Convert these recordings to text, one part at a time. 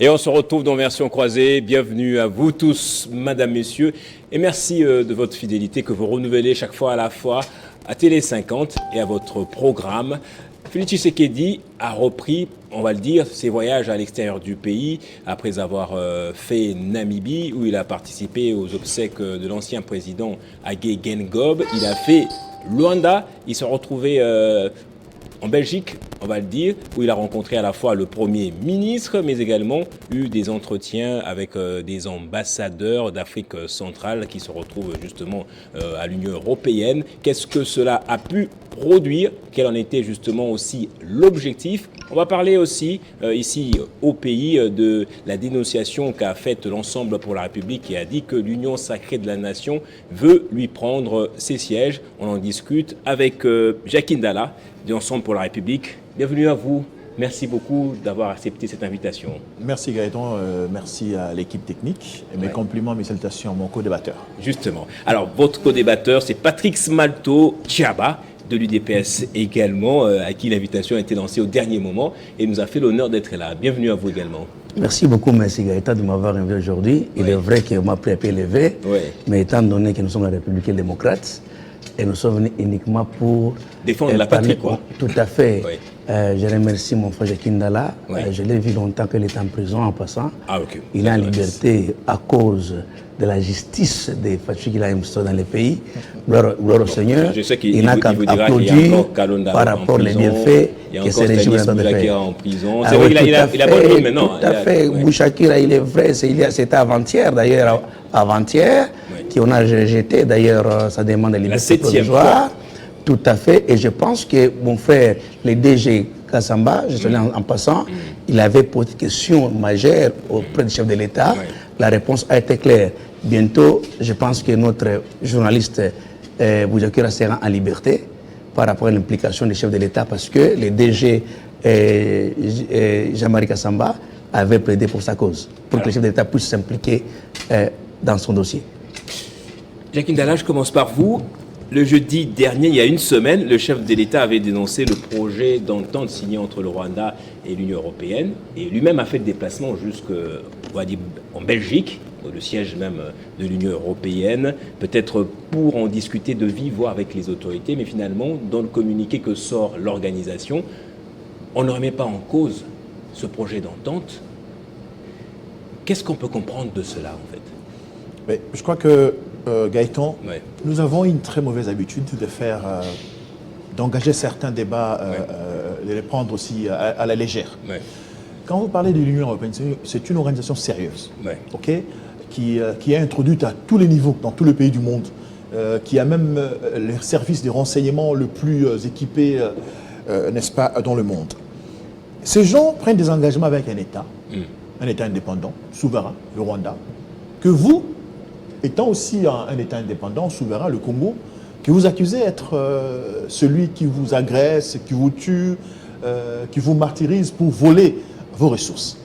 Et on se retrouve dans Version Croisée. Bienvenue à vous tous, madame, messieurs. Et merci de votre fidélité que vous renouvelez chaque fois à la fois à Télé 50 et à votre programme. Félix Tshisekedi a repris, on va le dire, ses voyages à l'extérieur du pays après avoir fait Namibie où il a participé aux obsèques de l'ancien président Hage Geingob. Il a fait Luanda, il s'est retrouvé en Belgique, on va le dire, où il a rencontré à la fois le Premier ministre, mais également eu des entretiens avec des ambassadeurs d'Afrique centrale qui se retrouvent justement à l'Union européenne. Qu'est-ce que cela a pu produire? Quel en était justement aussi l'objectif? On va parler aussi ici au pays de la dénonciation qu'a faite l'Ensemble pour la République qui a dit que l'Union sacrée de la nation veut lui prendre ses sièges. On en discute avec Jacques Ndala de l'Ensemble pour la République. Bienvenue à vous. Merci beaucoup d'avoir accepté cette invitation. Merci Gaëtan, merci à l'équipe technique. Et mes compliments, mes salutations à mon co-débatteur. Justement. Alors, votre co-débatteur, c'est Patrick Smalto Tchaba, de l'UDPS également, à qui l'invitation a été lancée au dernier moment et nous a fait l'honneur d'être là. Bienvenue à vous également. Merci beaucoup, merci Gaëtan de m'avoir invité aujourd'hui. Il est vrai qu'on m'a pris à pied levé, mais étant donné que nous sommes la République démocrate, et nous sommes venus uniquement pour défendre la patrie, quoi. Tout à fait. Je remercie mon frère Jacques Ndala. Je l'ai vu longtemps qu'il était en prison en passant. Il est en liberté à cause de la justice des fatigues qu'il a instauré dans les pays. Gloire au Seigneur. Je sais il n'a qu'à applaudir par rapport aux bienfaits que ce régime est en train de faire. C'est vrai qu'il a bonne vie maintenant. Tout à fait. Bouchakira, il est vrai. C'était avant-hier, d'ailleurs, avant-hier, qu'on a jeté d'ailleurs sa demande de liberté provisoire. Tout à fait. Et je pense que mon frère, le DG Kassamba, je suis en passant, il avait posé une question majeure auprès du chef de l'État. La réponse a été claire. Bientôt, je pense que notre journaliste Bouchakira sera en liberté par rapport à l'implication du chef de l'État parce que le DG Jean-Marie Kassamba avait plaidé pour sa cause, pour que le chef de l'État puisse s'impliquer dans son dossier. Jacques Ndala, je commence par vous. Le jeudi dernier, il y a une semaine, le chef de l'État avait dénoncé le projet d'entente signé entre le Rwanda et l'Union européenne. Et lui-même a fait le déplacement jusqu'en Belgique, le siège même de l'Union européenne, peut-être pour en discuter de vive voix avec les autorités. Mais finalement, dans le communiqué que sort l'organisation, on ne remet pas en cause ce projet d'entente. Qu'est-ce qu'on peut comprendre de cela, en fait? Mais je crois que Gaëtan, nous avons une très mauvaise habitude de d'engager certains débats, de les prendre aussi à la légère. Quand vous parlez de l'Union européenne, c'est une organisation sérieuse, qui est introduite à tous les niveaux, dans tous les pays du monde, qui a même les services de renseignement le plus équipés, n'est-ce pas, dans le monde. Ces gens prennent des engagements avec un État indépendant, souverain, le Rwanda, que vous, étant aussi un État indépendant, souverain, le Congo, que vous accusez d'être celui qui vous agresse, qui vous tue, qui vous martyrise pour voler vos ressources.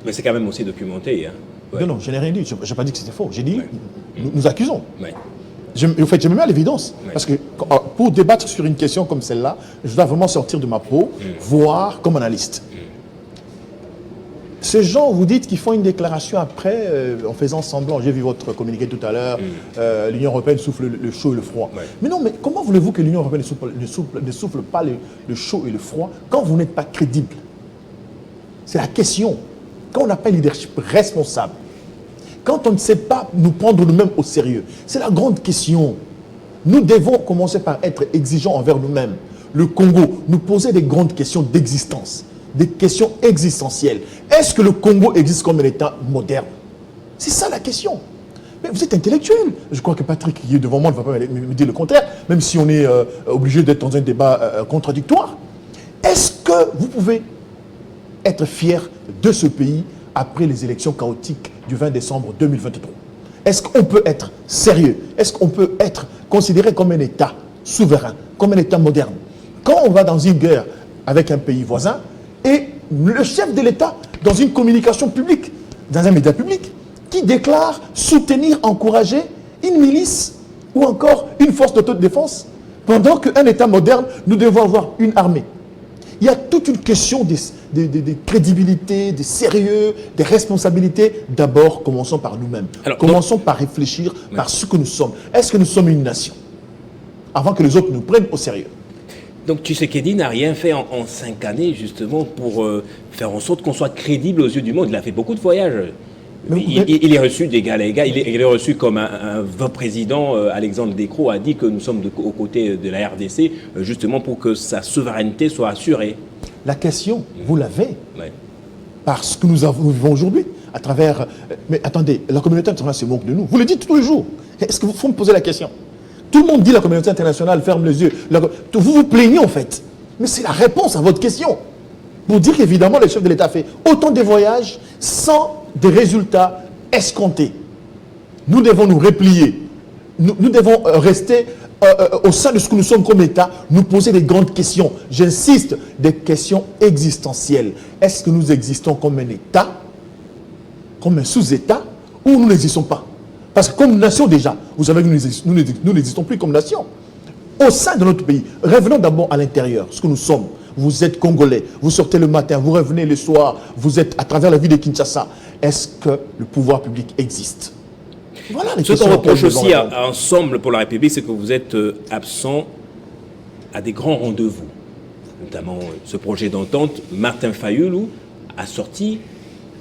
Mais c'est quand même aussi documenté. Hein. Non, je n'ai rien dit. Je n'ai pas dit que c'était faux. J'ai dit, nous accusons. En fait, je me mets à l'évidence. Parce que pour débattre sur une question comme celle-là, je dois vraiment sortir de ma peau, voir comme analyste. Ces gens, vous dites qu'ils font une déclaration après, en faisant semblant, j'ai vu votre communiqué tout à l'heure, l'Union européenne souffle le chaud et le froid. Mais non, mais comment voulez-vous que l'Union européenne ne souffle pas le chaud et le froid quand vous n'êtes pas crédible? C'est la question. Quand on n'a pas un leadership responsable, quand on ne sait pas nous prendre nous-mêmes au sérieux, c'est la grande question. Nous devons commencer par être exigeants envers nous-mêmes. Le Congo, nous poser des grandes questions d'existence. Des questions existentielles. Est-ce que le Congo existe comme un État moderne? C'est ça la question. Mais vous êtes intellectuel. Je crois que Patrick, qui est devant moi, ne va pas me dire le contraire, même si on est obligé d'être dans un débat contradictoire. Est-ce que vous pouvez être fier de ce pays après les élections chaotiques du 20 décembre 2023? Est-ce qu'on peut être sérieux? Est-ce qu'on peut être considéré comme un État souverain, comme un État moderne? Quand on va dans une guerre avec un pays voisin, et le chef de l'État, dans une communication publique, dans un média public, qui déclare soutenir, encourager une milice ou encore une force d'autodéfense, pendant qu'un État moderne, nous devons avoir une armée. Il y a toute une question de crédibilité, de sérieux, de responsabilité. D'abord, commençons par nous-mêmes. Commençons par réfléchir par ce que nous sommes. Est-ce que nous sommes une nation? Avant que les autres nous prennent au sérieux. Donc Tshisekedi n'a rien fait en 5 années, justement, pour faire en sorte qu'on soit crédible aux yeux du monde. Il a fait beaucoup de voyages. Il est reçu d'égal à égal. Il est reçu comme votre président, Alexandre Descroix, a dit que nous sommes aux côtés de la RDC, justement pour que sa souveraineté soit assurée. La question, vous l'avez, parce que nous vivons aujourd'hui, à travers... Mais attendez, la communauté internationale se moque de nous. Vous le dites tous les jours. Est-ce que vous faut me poser la question? Tout le monde dit la communauté internationale ferme les yeux. Vous vous plaignez en fait. Mais c'est la réponse à votre question. Pour dire qu'évidemment, le chef de l'État fait autant de voyages sans des résultats escomptés. Nous devons nous replier. Nous devons rester au sein de ce que nous sommes comme État, nous poser des grandes questions. J'insiste, des questions existentielles. Est-ce que nous existons comme un État, comme un sous-État, ou nous n'existons pas? Parce que comme nation déjà, vous savez que nous n'existons plus comme nation. Au sein de notre pays, revenons d'abord à l'intérieur, ce que nous sommes. Vous êtes Congolais, vous sortez le matin, vous revenez le soir, vous êtes à travers la ville de Kinshasa. Est-ce que le pouvoir public existe? Voilà les questions. Ce qu'on reproche aussi à Ensemble pour la République, c'est que vous êtes absent à des grands rendez-vous. Notamment ce projet d'entente, Martin Fayulu a sorti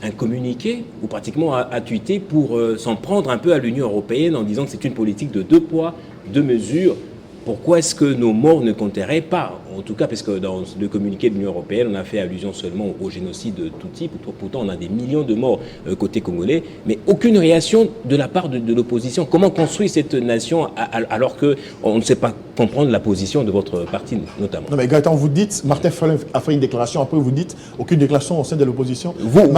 un communiqué ou pratiquement a tweeté pour s'en prendre un peu à l'Union européenne en disant que c'est une politique de 2 poids, 2 mesures. Pourquoi est-ce que nos morts ne compteraient pas? En tout cas, parce que dans le communiqué de l'Union européenne, on a fait allusion seulement au génocide de Tutsi. Pourtant, on a des millions de morts côté congolais, mais aucune réaction de la part de l'opposition. Comment construire cette nation alors qu'on ne sait pas comprendre la position de votre parti, notamment? Non, mais Gaëtan, vous dites, Martin Fayulu a fait une déclaration, après vous dites, aucune déclaration au sein de l'opposition. Vous,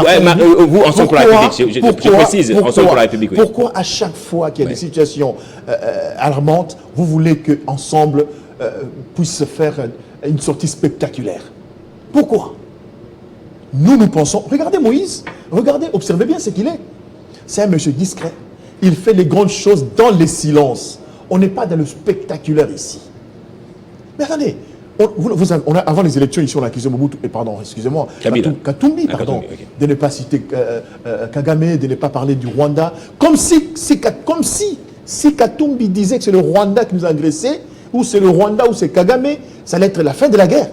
Ensemble pour la République, je précise, Ensemble pour la République. Oui. Pourquoi à chaque fois qu'il y a des situations alarmantes, vous voulez que Ensemble puisse faire une sortie spectaculaire? Pourquoi? Nous pensons... Regardez Moïse, regardez, observez bien ce qu'il est. C'est un monsieur discret. Il fait les grandes choses dans les silences. On n'est pas dans le spectaculaire ici. Mais attendez, avant les élections ici, on a accusé Mobutu, Katumbi, pardon, de ne pas citer Kagame, de ne pas parler du Rwanda, comme si Katumbi disait que c'est le Rwanda qui nous a agressés, ou c'est le Rwanda ou c'est Kagame, ça allait être la fin de la guerre.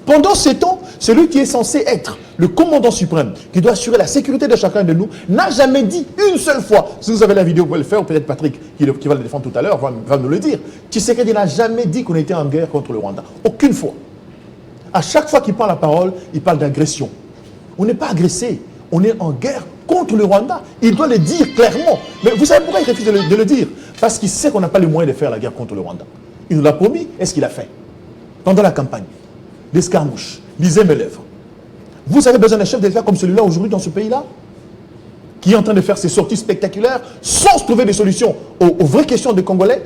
Pendant ce temps, celui qui est censé être le commandant suprême, qui doit assurer la sécurité de chacun de nous, n'a jamais dit une seule fois, si vous avez la vidéo, vous pouvez le faire, ou peut-être Patrick, qui va le défendre tout à l'heure, va nous le dire, Tshisekedi n'a jamais dit qu'on était en guerre contre le Rwanda. Aucune fois. À chaque fois qu'il prend la parole, il parle d'agression. On n'est pas agressé, on est en guerre contre le Rwanda. Il doit le dire clairement. Mais vous savez pourquoi il refuse de le dire? Parce qu'il sait qu'on n'a pas les moyens de faire la guerre contre le Rwanda. Il nous l'a promis, est-ce qu'il a fait? Pendant la campagne, l'escarmouche, lisez mes lèvres. Vous avez besoin d'un chef d'État comme celui-là aujourd'hui dans ce pays-là, qui est en train de faire ses sorties spectaculaires sans trouver des solutions aux vraies questions des Congolais.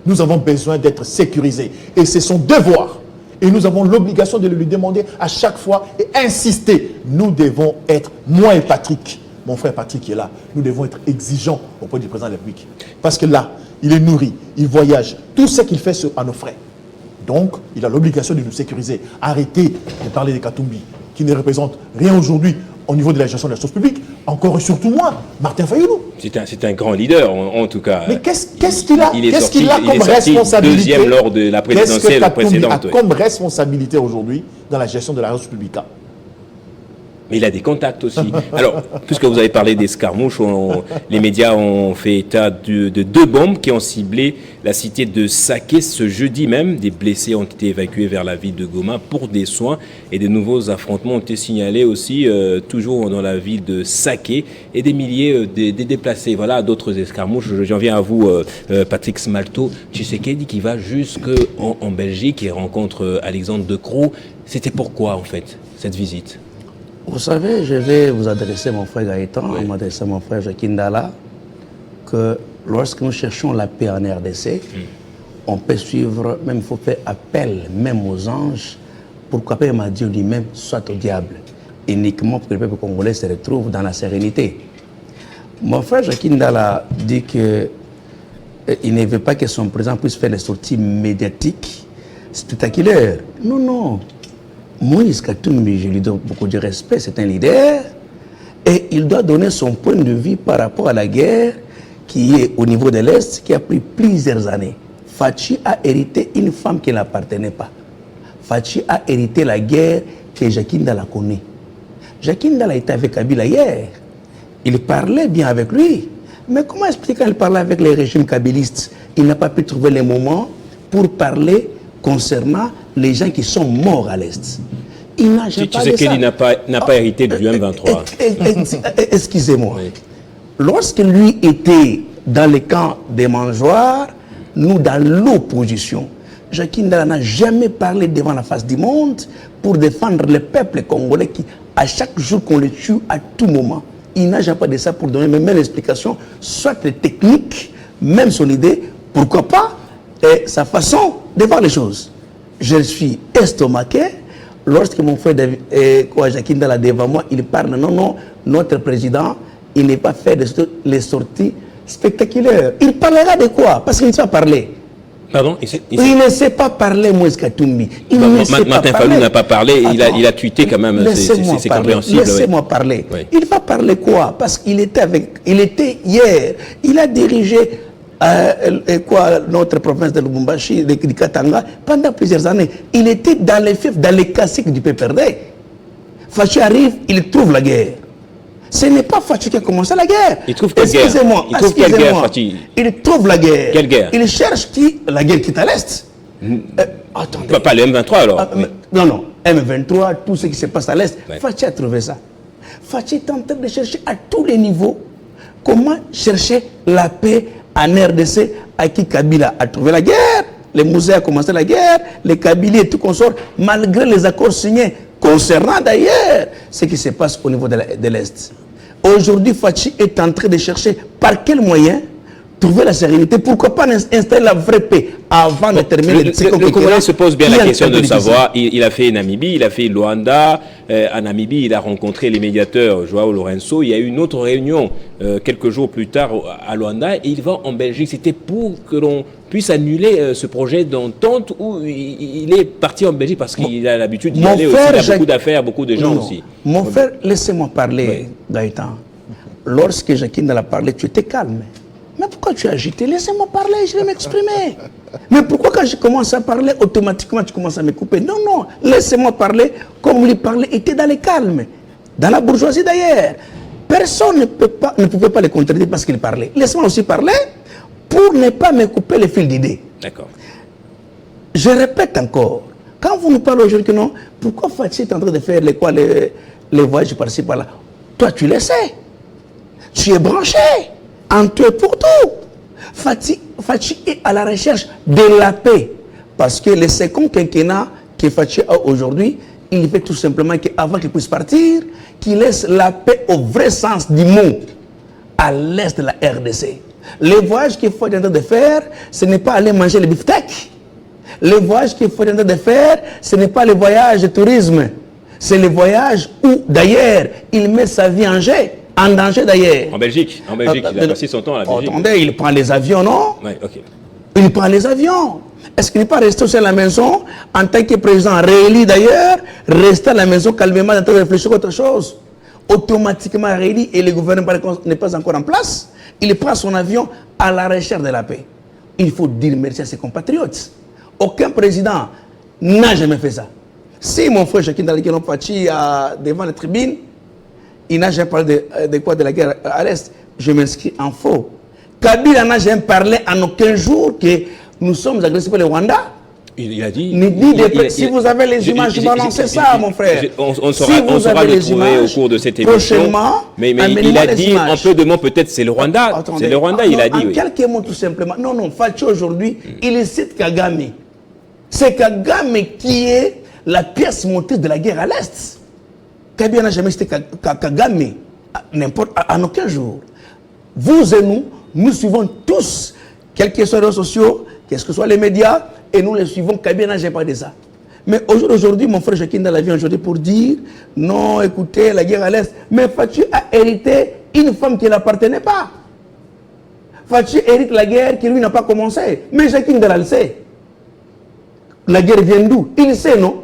Nous avons besoin d'être sécurisés. Et c'est son devoir. Et nous avons l'obligation de le lui demander à chaque fois et insister. Nous devons être, moi et Patrick, mon frère Patrick qui est là, nous devons être exigeants auprès du président de la République. Parce que là, il est nourri, il voyage, tout ce qu'il fait à nos frais. Donc, il a l'obligation de nous sécuriser. Arrêtez de parler des Katumbi, qui ne représentent rien aujourd'hui au niveau de la gestion de la chose publique, encore et surtout moins, Martin Fayulu. C'est un grand leader, en tout cas. Mais qu'est-ce qu'il a comme responsabilité? Deuxième lors de la présidentielle précédente. Qu'est-ce que Katumbi a comme responsabilité aujourd'hui dans la gestion de la chose publique? Mais il a des contacts aussi. Alors, puisque vous avez parlé d'escarmouches, les médias ont fait état de 2 bombes qui ont ciblé la cité de Saké ce jeudi même. Des blessés ont été évacués vers la ville de Goma pour des soins et de nouveaux affrontements ont été signalés aussi, toujours dans la ville de Saké, et des milliers de déplacés. Voilà, d'autres escarmouches. J'en viens à vous, Patrick Smalto. Tshisekedi qui va jusqu'en Belgique et rencontre Alexandre Descroix. C'était pourquoi, en fait, cette visite? Vous savez, je vais vous adresser mon frère Gaëtan, m'adresser mon frère Jacques Ndala, que lorsque nous cherchons la paix en RDC, on peut suivre, même il faut faire appel même aux anges, pourquoi pas Dieu lui-même soit au diable, uniquement pour que le peuple congolais se retrouve dans la sérénité. Mon frère Jacques Ndala dit qu'il ne veut pas que son président puisse faire des sorties médiatiques spectaculaires. Non, non. Moïse Katumbi, je lui donne beaucoup de respect, c'est un leader. Et il doit donner son point de vue par rapport à la guerre qui est au niveau de l'Est, qui a pris plusieurs années. Fachi a hérité une femme qui n'appartenait pas. Fachi a hérité la guerre que Jacques Ndala connaît. Jacques Ndala était avec Kabila hier. Il parlait bien avec lui. Mais comment expliquer quand il parlait avec les régimes kabylistes? Il n'a pas pu trouver les moments pour parler concernant les gens qui sont morts à l'Est. Il n'a jamais Tu sais qu'il n'a pas hérité du M23. Excusez-moi. Oui. Lorsque lui était dans les camps des mangeoires, nous dans l'opposition, Jacques Ndala n'a jamais parlé devant la face du monde pour défendre le peuple congolais qui, à chaque jour qu'on le tue, à tout moment, il n'a jamais pas de ça pour donner même l'explication, soit les techniques, même son idée, pourquoi pas, et sa façon de voir les choses. Je suis estomaqué. Lorsque mon frère Jacques Ndala devant moi, il parle, non, notre président, il n'est pas fait de les sorties spectaculaires. Il parlera de quoi? Parce qu'il ne sait pas parler. Pardon? Il ne sait pas parler, Moïse Katumbi. Martin Fayulu n'a pas parlé, il a tweeté quand même, c'est compréhensible. Laissez-moi parler. Oui. Il va parler quoi? Parce qu'il était hier, il a dirigé notre province de Lubumbashi, de Katanga, pendant plusieurs années. Il était dans les fiefs, dans les caciques du PPRD. Fachi arrive, il trouve la guerre. Ce n'est pas Fachi qui a commencé la guerre. Il trouve quelle guerre? Excusez-moi. Il trouve la guerre. Quelle guerre? Il cherche la guerre qui est à l'Est. Attendez. Pas le M23 alors. Non, M23, tout ce qui se passe à l'Est. Ouais. Fachi a trouvé ça. Fachi est en train de chercher à tous les niveaux comment chercher la paix en RDC à qui Kabila a trouvé la guerre. Les Mousset a commencé la guerre, les Kabylie et tout consort, malgré les accords signés concernant d'ailleurs ce qui se passe au niveau de l'Est. Aujourd'hui, Fachi est en train de chercher par quels moyens trouver la sérénité. Pourquoi pas installer la vraie paix avant de terminer le Congolais se pose bien la question de savoir. Il a fait Namibie, il a fait Luanda. À Namibie, il a rencontré les médiateurs Joao Lourenço. Il y a eu une autre réunion quelques jours plus tard à Luanda et il va en Belgique. C'était pour que l'on puisse annuler ce projet d'entente où il est parti en Belgique parce qu'il a l'habitude d'y aller aussi. Il a beaucoup d'affaires, beaucoup de gens aussi. Mon frère, laissez-moi parler, Gaëtan. Lorsque Jacques Ndala a parlé, tu étais calme. Mais pourquoi tu es agité? Laissez-moi parler, je vais m'exprimer. Mais pourquoi quand je commence à parler, automatiquement tu commences à me couper? Non, laissez-moi parler comme lui parlait, était dans le calme. Dans la bourgeoisie d'ailleurs. Personne ne pouvait pas le contredire parce qu'il parlait. Laissez-moi aussi parler pour ne pas me couper le fil d'idées. D'accord. Je répète encore, quand vous nous parlez aujourd'hui que non, pourquoi Fachi est en train de faire les voyages par-ci par-là? Toi tu le sais. Tu es branché. En tout et pour tout. Fachi est à la recherche de la paix. Parce que le second quinquennat que Fachi a aujourd'hui, il veut tout simplement qu'avant qu'il puisse partir, qu'il laisse la paix au vrai sens du mot à l'est de la RDC. Le voyage qu'il faut être en train de faire, ce n'est pas aller manger le beefsteak. Le voyage qu'il faut être en train de faire, ce n'est pas le voyage de tourisme. C'est le voyage où, d'ailleurs, il met sa vie en jeu. En danger d'ailleurs. En Belgique, il a passé son temps à la Belgique. Attendez, il prend les avions, non? Oui, ok. Il prend les avions. Est-ce qu'il n'est pas resté aussi à la maison, en tant que président réélu d'ailleurs, rester à la maison calmement, en train de réfléchir à autre chose? Automatiquement réélu et le gouvernement n'est pas encore en place. Il prend son avion à la recherche de la paix. Il faut dire merci à ses compatriotes. Aucun président n'a jamais fait ça. Si mon frère Jacques Ndala Fachi devant la tribune, il n'a jamais parlé de quoi? De la guerre à l'Est. Je m'inscris en faux. Kabila n'a jamais parlé en aucun jour que nous sommes agressés par le Rwanda. Il a dit... Si vous avez les images, je vais lancer ça, mon frère. On saura le trouver au cours de cette émission. Mais il a dit, en peu de mots, peut-être c'est le Rwanda. C'est le Rwanda, il a dit. En quelques mots, tout simplement. Non, Fachi aujourd'hui, il cite Kagame. C'est Kagame qui est la pièce motrice de la guerre à l'Est. Kabila n'a jamais cité Kagame, en aucun jour. Vous et nous suivons tous, quels que soient les réseaux sociaux, quels que soient les médias, et nous les suivons. Kabila n'a jamais parlé de ça. Mais aujourd'hui, mon frère Jacques Ndala vient aujourd'hui pour dire, non, écoutez, la guerre à l'Est. Mais Fachi a hérité une femme qui ne l'appartenait pas. Fachi hérite la guerre qui lui n'a pas commencé. Mais Jacques Ndala le sait. La guerre vient d'où? Il sait, non?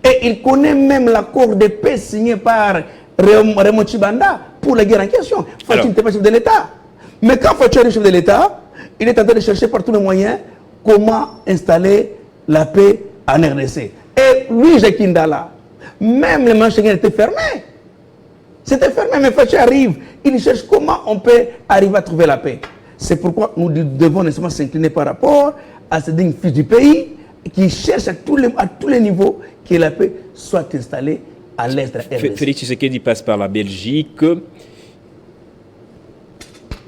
Et il connaît même l'accord de paix signé par Raymond Tchibanda pour la guerre en question. Fachi n'était pas chef de l'État. Mais quand Fachi est chef de l'État, il est en train de chercher par tous les moyens comment installer la paix en RDC. Et lui, Jacques Ndala, même les marchés étaient fermés. C'était fermé, mais Fachi arrive. Il cherche comment on peut arriver à trouver la paix. C'est pourquoi nous devons nécessairement s'incliner par rapport à ces dignes fils du pays qui cherchent à tous les niveaux que la paix soit installée à l'est de la RDC. Félix Tshisekedi passe par la Belgique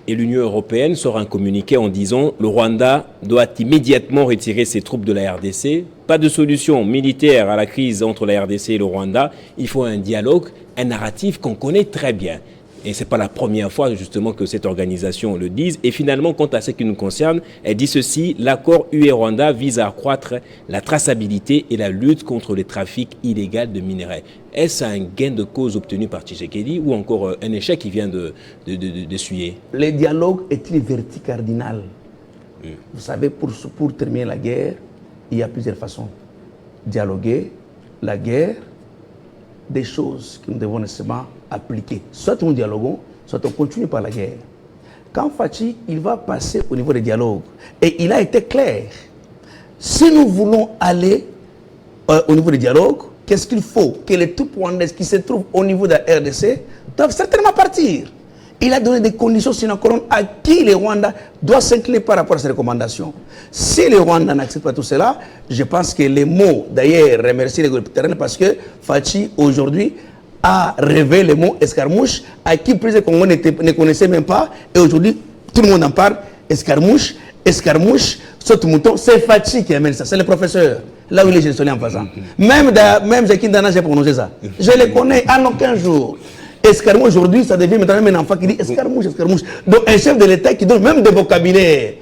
et l'Union européenne sort un communiqué en disant le Rwanda doit immédiatement retirer ses troupes de la RDC. Pas de solution militaire à la crise entre la RDC et le Rwanda. Il faut un dialogue, un narratif qu'on connaît très bien. Et ce n'est pas la première fois justement que cette organisation le dise. Et finalement, quant à ce qui nous concerne, elle dit ceci: l'accord UE-Rwanda vise à accroître la traçabilité et la lutte contre le trafic illégal de minerais. Est-ce un gain de cause obtenu par Tshisekedi ou encore un échec qui vient de suyer? Le dialogue est une vertu cardinale. Vous savez, pour terminer la guerre, il y a plusieurs façons. Dialoguer, la guerre, des choses que nous devons nécessairement appliquer. Soit nous dialoguons, soit on continue par la guerre. Quand Fachi, il va passer au niveau des dialogues, et il a été clair, si nous voulons aller au niveau des dialogues, qu'est-ce qu'il faut? Que les troupes rwandaises qui se trouvent au niveau de la RDC doivent certainement partir. Il a donné des conditions sine qua non à qui le Rwanda doit s'incliner par rapport à ces recommandations. Si le Rwanda n'accepte pas tout cela, je pense que les mots, d'ailleurs, remercier les groupes terrain parce que Fachi, aujourd'hui, a révélé le mot escarmouche, à qui plus de Congo ne connaissait même pas, et aujourd'hui, tout le monde en parle, escarmouche, saute mouton, c'est Fachi qui amène ça, c'est le professeur. Là où il est, je suis en passant. Même Jacques Ndana, j'ai prononcé ça. Je le connais en aucun jour. Escarmouche, aujourd'hui, ça devient maintenant même un enfant qui dit escarmouche. Donc un chef de l'État qui donne même des vocabulaires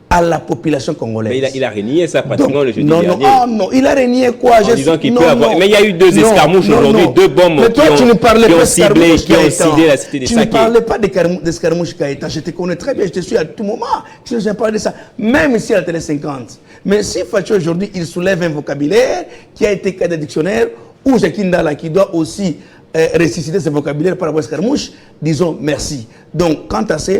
à la population congolaise. Mais il a renié ça pratiquement le jeudi dernier. Non, il a renié quoi? En disant qu'il peut avoir... Mais il y a eu deux escarmouches aujourd'hui, deux bombes qui ont ciblé la cité des Saké. Tu ne parlais pas d'escarmouche Kaïta. Je te connais très bien, je te suis à tout moment. Je n'ai parlé de ça, même ici à la Télé 50. Mais si Fachi aujourd'hui, il soulève un vocabulaire qui a été cas de dictionnaire, ou Jacques Ndala qui doit aussi ressusciter ce vocabulaire par rapport à escarmouche, disons merci. Donc, quant à ça,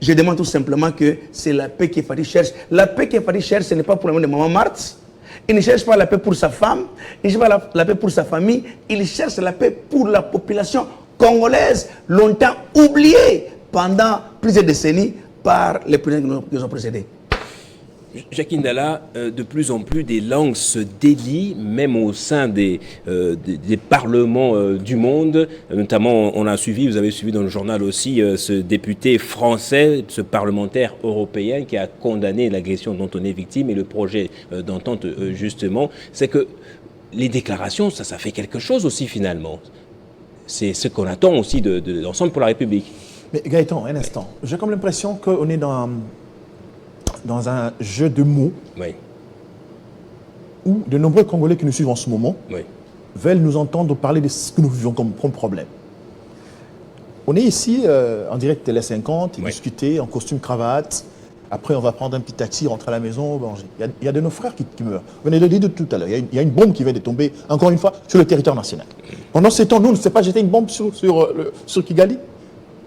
je demande tout simplement que c'est la paix que Fachi cherche. La paix que Fachi cherche, ce n'est pas pour le nom de Maman Marthe. Il ne cherche pas la paix pour sa femme, il ne cherche pas la paix pour sa famille, il cherche la paix pour la population congolaise, longtemps oubliée pendant plusieurs décennies par les présidents qui nous ont précédés. Jacques Ndala, de plus en plus des langues se délient, même au sein des parlements du monde. Notamment, on a suivi, vous avez suivi dans le journal aussi, ce député français, ce parlementaire européen qui a condamné l'agression dont on est victime et le projet d'entente, justement. C'est que les déclarations, ça fait quelque chose aussi, finalement. C'est ce qu'on attend aussi de l'Ensemble pour la République. Mais Gaëtan, un instant. J'ai comme l'impression qu'on est dans un jeu de mots, oui, où de nombreux Congolais qui nous suivent en ce moment, oui, veulent nous entendre parler de ce que nous vivons comme problème. On est ici en direct Télé 50, oui, discuter en costume cravate. Après, on va prendre un petit taxi, rentrer à la maison, manger. Il y a de nos frères qui meurent. Vous venez de le dire tout à l'heure. Il y a une bombe qui vient de tomber, encore une fois, sur le territoire national. Pendant ce temps, nous, on ne sait pas jeter une bombe sur Kigali.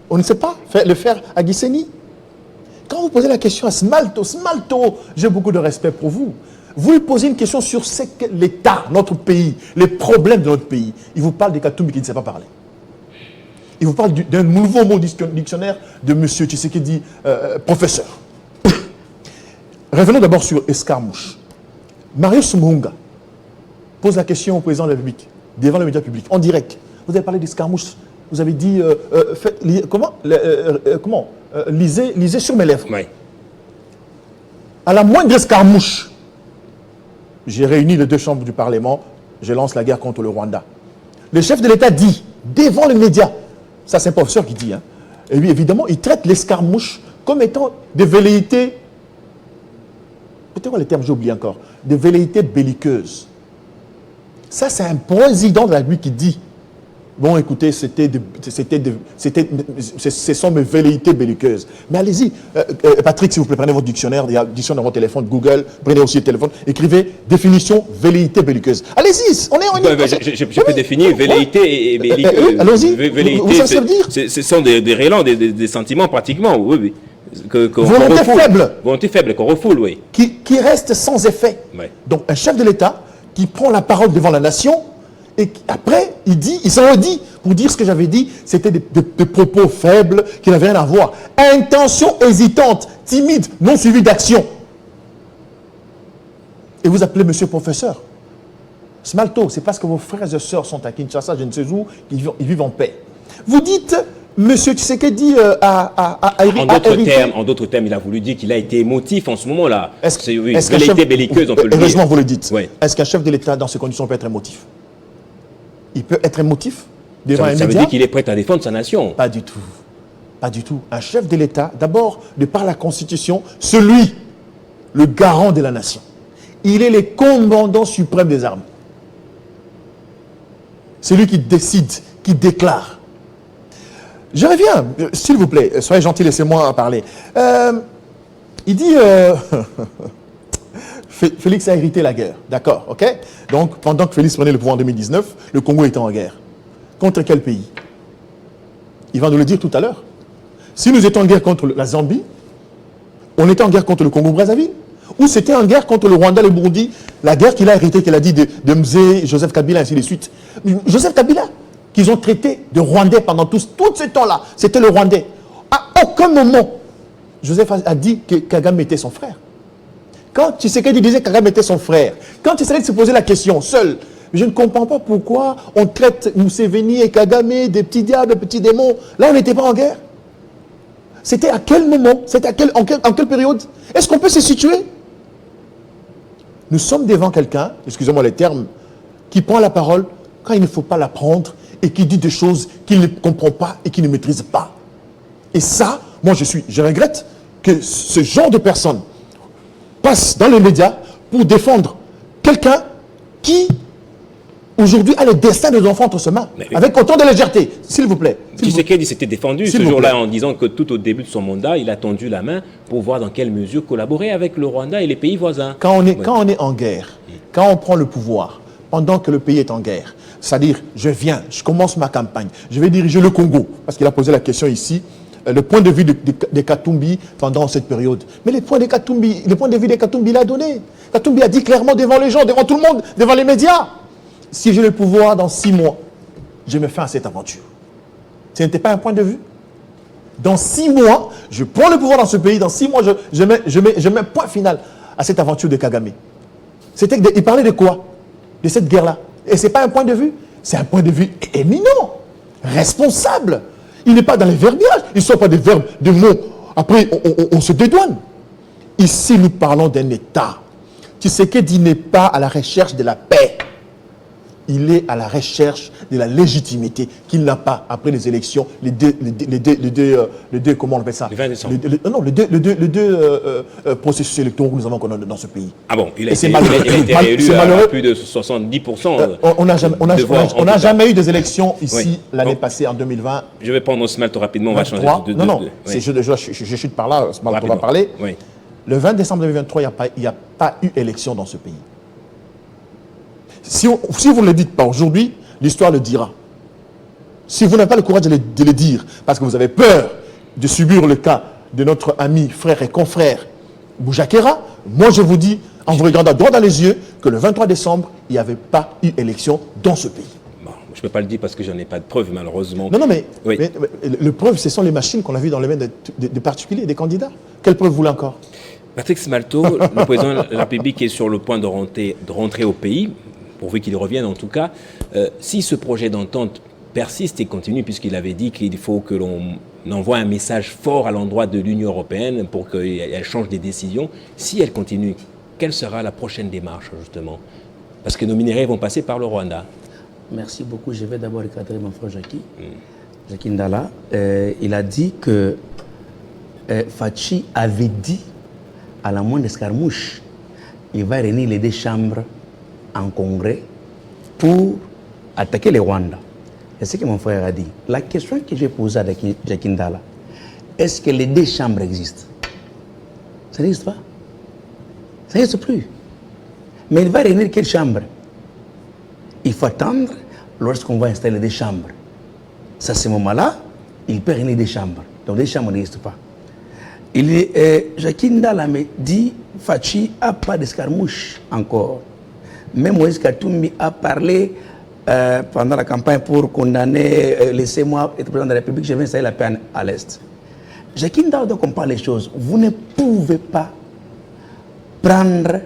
On ne sait pas le faire à Gisenyi. Quand vous posez la question à Smalto, j'ai beaucoup de respect pour vous. Vous lui posez une question sur l'État, notre pays, les problèmes de notre pays. Il vous parle des Katumbi qui ne sait pas parler. Il vous parle d'un nouveau mot dictionnaire de M. Tshisekedi, professeur. Revenons d'abord sur escarmouche. Marius Munga pose la question au président de la République, devant les médias publics, en direct. Vous avez parlé d'escarmouche. Vous avez dit, lisez sur mes lèvres. Oui. À la moindre escarmouche, j'ai réuni les deux chambres du Parlement, je lance la guerre contre le Rwanda. Le chef de l'État dit, devant les médias, ça c'est un professeur qui dit, hein, et lui évidemment, il traite l'escarmouche comme étant des velléités, peut-être quoi les termes, j'ai oublié encore, des velléités belliqueuses. Ça c'est un président de la République qui dit. Bon, écoutez, ce sont mes velléités belliqueuses. Mais allez-y, Patrick, si vous plaît, prenez votre dictionnaire, il y a un dictionnaire dans votre téléphone, Google, prenez aussi le téléphone, écrivez définition velléité belliqueuse. Allez-y, on est en je peux définir velléité et belliqueuse. Allons-y, vous savez ce que ça veut dire? Ce sont des relents, des sentiments pratiquement, oui. Volonté faible. Volonté faible, qu'on refoule, oui. Qui reste sans effet. Ouais. Donc, un chef de l'État qui prend la parole devant la nation, et après, il s'en redit pour dire ce que j'avais dit, c'était des propos faibles qui n'avaient rien à voir. Intention hésitante, timide, non suivie d'action. Et vous appelez monsieur professeur. Smalto, c'est parce que vos frères et sœurs sont à Kinshasa, je ne sais où, ils vivent en paix. Vous dites, monsieur Tshisekedi en d'autres termes, il a voulu dire qu'il a été émotif en ce moment-là. Velléité belliqueuse, on peut le dire. Heureusement, vous le dites. Oui. Est-ce qu'un chef de l'État, dans ces conditions, peut être émotif? Il peut être émotif devant un média. Ça veut dire qu'il est prêt à défendre sa nation. Pas du tout. Pas du tout. Un chef de l'État, d'abord, de par la Constitution, celui, le garant de la nation. Il est le commandant suprême des armées. C'est lui qui décide, qui déclare. Je reviens, s'il vous plaît, soyez gentil, laissez-moi parler. Il dit... Félix a hérité la guerre, d'accord, ok? Donc, pendant que Félix prenait le pouvoir en 2019, le Congo était en guerre. Contre quel pays? Il va nous le dire tout à l'heure. Si nous étions en guerre contre la Zambie, on était en guerre contre le Congo-Brazzaville, ou c'était en guerre contre le Rwanda, le Burundi, la guerre qu'il a héritée, qu'il a dit de Mzee, Joseph Kabila, ainsi de suite. Joseph Kabila, qu'ils ont traité de Rwandais pendant tout ce temps-là, c'était le Rwandais. À aucun moment, Joseph a dit que Kagame était son frère. Quand Tshisekedi disait que Kagame était son frère, quand Tshisekedi se posait la question seul, je ne comprends pas pourquoi on traite Museveni et Kagame des petits diables, des petits démons. Là, on n'était pas en guerre. C'était à quel moment? C'était en quelle période? Est-ce qu'on peut se situer? Nous sommes devant quelqu'un, excusez-moi les termes, qui prend la parole quand il ne faut pas la prendre et qui dit des choses qu'il ne comprend pas et qu'il ne maîtrise pas. Et ça, moi je regrette que ce genre de personnes passe dans les médias pour défendre quelqu'un qui, aujourd'hui, a le destin de nos enfants entre ses mains, avec autant de légèreté, s'il vous plaît. Tshisekedi s'était défendu ce jour-là en disant que tout au début de son mandat, il a tendu la main pour voir dans quelle mesure collaborer avec le Rwanda et les pays voisins. Quand on est en guerre, quand on prend le pouvoir, pendant que le pays est en guerre, c'est-à-dire, je commence ma campagne, je vais diriger le Congo, parce qu'il a posé la question ici, le point de vue de Katumbi pendant cette période. Mais le point de vue de Katumbi, il a donné. Katumbi a dit clairement devant les gens, devant tout le monde, devant les médias, si j'ai le pouvoir dans 6 mois, je me fais à cette aventure. Ce n'était pas un point de vue. Dans 6 mois, je prends le pouvoir dans ce pays, dans 6 mois, je mets point final à cette aventure de Kagame. Il parlait de quoi? De cette guerre-là. Et ce n'est pas un point de vue, c'est un point de vue éminent, responsable. Il n'est pas dans les verbiages, il ne sont pas des verbes, des mots. Après, on se dédouane. Ici, nous parlons d'un État. Tshisekedi n'est pas à la recherche de la paix. Il est à la recherche de la légitimité qu'il n'a pas après les élections, les deux, comment on appelle ça? Le 20 décembre. Les deux processus électoraux que nous avons dans ce pays. Ah bon, il a été réélu à plus de 70%. On n'a jamais eu des élections ici l'année passée, en 2020. Je vais prendre Smalto rapidement, on va changer de... Je chute par là, Smalto va parler. Oui. Le 20 décembre 2023, il n'y a pas eu élection dans ce pays. Si vous ne le dites pas aujourd'hui, l'histoire le dira. Si vous n'avez pas le courage de le dire, parce que vous avez peur de subir le cas de notre ami, frère et confrère Boujakera, moi je vous dis, en vous regardant droit dans les yeux, que le 23 décembre, il n'y avait pas eu élection dans ce pays. Bon, je ne peux pas le dire parce que je n'en ai pas de preuves, malheureusement. Non, mais le preuve, ce sont les machines qu'on a vues dans les mains des particuliers, des candidats. Quelle preuve vous voulez encore? Patrick Smalto, le président de la République est sur le point de rentrer au pays, pourvu qu'il revienne en tout cas. Si ce projet d'entente persiste et continue, puisqu'il avait dit qu'il faut que l'on envoie un message fort à l'endroit de l'Union européenne pour qu'elle change des décisions, si elle continue, quelle sera la prochaine démarche justement? Parce que nos minéraux vont passer par le Rwanda. Merci beaucoup. Je vais d'abord recadrer mon frère Jackie Ndala. Il a dit que Fachi avait dit à la moindre escarmouche, il va réunir les deux chambres en congrès pour attaquer le Rwanda. Et ce que mon frère a dit, la question que j'ai posée à Jacques Ndala, est-ce que les 2 chambres existent? Ça n'existe pas. Ça n'existe plus. Mais il va réunir quelle chambre? Il faut attendre lorsqu'on va installer 2 chambres. C'est à ce moment-là, il peut réunir 2 chambres. Donc 2 chambres n'existent pas. Jacques Ndala me dit, Fachi n'a pas d'escarmouche encore. Même Moïse Katumbi a parlé pendant la campagne pour condamner, laissez-moi être président de la République, je vais installer la paix à l'Est. Jacques Ndala doit comprendre les choses. Vous ne pouvez pas prendre